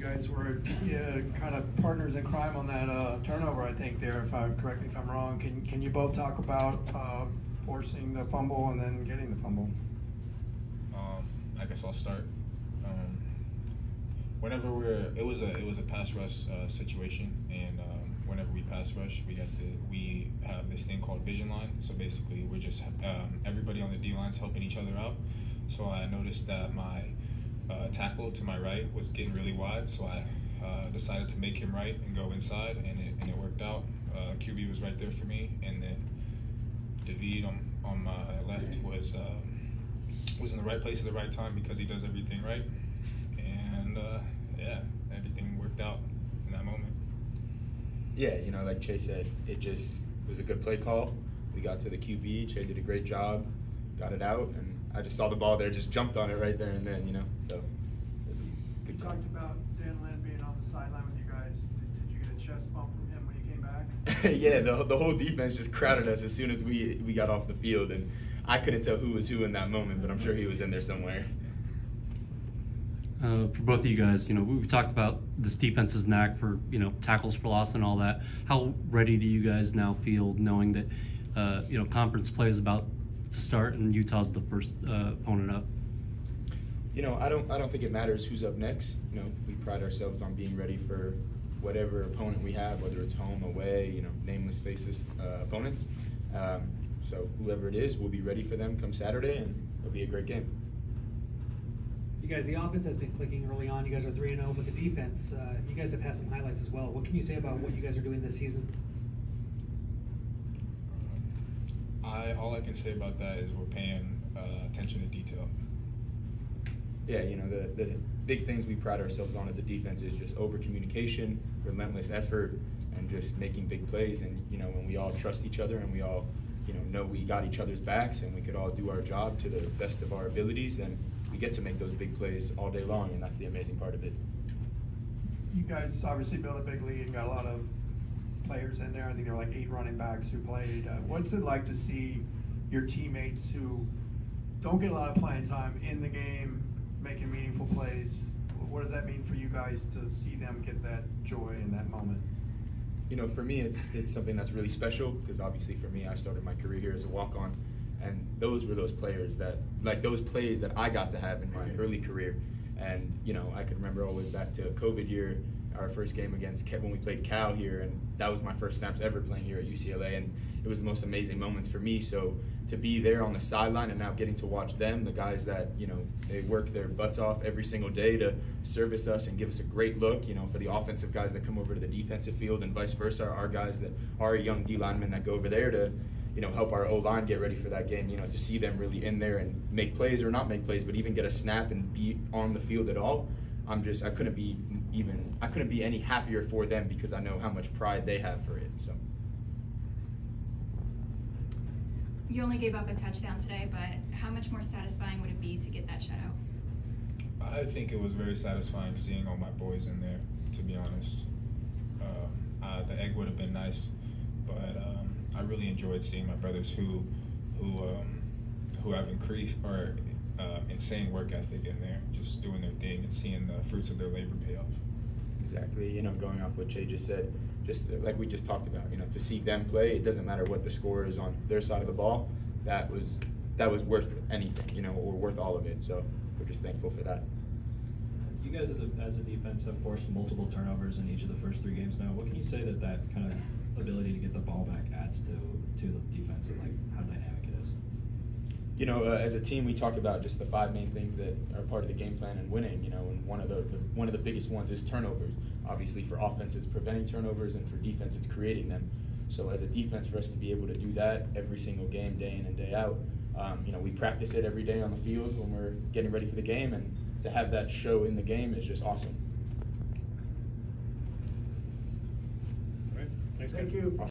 guys were kind of partners in crime on that turnover, I think, there, correct me if I'm wrong. Can you both talk about forcing the fumble and then getting the fumble? I guess I'll start. Whenever it was a pass rush situation, and whenever we pass rush, we have this thing called vision line. So basically, we're just everybody on the D line's helping each other out. So I noticed that my tackle to my right was getting really wide, so I decided to make him right and go inside, and it worked out. QB was right there for me, and then Dovid on my left was in the right place at the right time because he does everything right, and yeah, everything worked out in that moment. Yeah, like Choé said, it just was a good play call. We got to the QB, Choé did a great job, got it out, and I just saw the ball there, just jumped on it right there and then, so it was a good call. You talked about Dan Lynn being on the sideline with you guys. Did you get a chest bump from him when you came back? Yeah, the whole defense just crowded us as soon as we got off the field, and I couldn't tell who was who in that moment, but I'm sure he was in there somewhere. For both of you guys, we've talked about this defense's knack for, tackles for loss and all that. How ready do you guys now feel knowing that, conference play is about to start and Utah's the first opponent up? I don't think it matters who's up next. We pride ourselves on being ready for whatever opponent we have, whether it's home, away, nameless faces opponents. So whoever it is, we'll be ready for them come Saturday, and it'll be a great game. You guys, the offense has been clicking early on. You guys are 3-0, but the defense, you guys have had some highlights as well. What can you say about what you guys are doing this season? All I can say about that is we're paying attention to detail. Yeah, the big things we pride ourselves on as a defense is just over communication, relentless effort, and just making big plays. And when we all trust each other and we all know we got each other's backs and we could all do our job to the best of our abilities, then we get to make those big plays all day long, and that's the amazing part of it. You guys obviously built a big lead and got a lot of players in there. I think there were like 8 running backs who played. What's it like to see your teammates who don't get a lot of playing time in the game making meaningful plays? What does that mean for you guys to see them get that joy in that moment? For me, it's something that's really special because obviously for me, I started my career here as a walk-on, and those were those players those plays that I got to have in my early career. And I can remember all the way back to COVID year, our first game when we played Cal here, and that was my first snaps ever playing here at UCLA, and it was the most amazing moments for me. So to be there on the sideline and now getting to watch them, the guys that they work their butts off every single day to service us and give us a great look, for the offensive guys that come over to the defensive field and vice versa, our guys that are young D linemen that go over there to help our O-line get ready for that game, to see them really in there and make plays or not make plays, but even get a snap and be on the field at all. I couldn't be any happier for them because I know how much pride they have for it. So. You only gave up a touchdown today, but how much more satisfying would it be to get that shutout? I think it was very satisfying seeing all my boys in there, to be honest. The egg would have been nice, but I really enjoyed seeing my brothers who have increased or insane work ethic in there, just doing their thing and seeing the fruits of their labor pay off. Exactly. Going off what Choé just said, just like we just talked about, to see them play, it doesn't matter what the score is on their side of the ball. That was worth anything, or worth all of it. So we're just thankful for that. You guys as a defense have forced multiple turnovers in each of the first 3 games now. What can you say that kind of ability to get the ball back adds to the defense and how dynamic it is? As a team, we talk about just the 5 main things that are part of the game plan and winning. And one of the biggest ones is turnovers. Obviously, for offense, it's preventing turnovers, and for defense, it's creating them. So as a defense, for us to be able to do that every single game, day in and day out, we practice it every day on the field when we're getting ready for the game, and to have that show in the game is just awesome. All right. Thanks, guys. Thank you.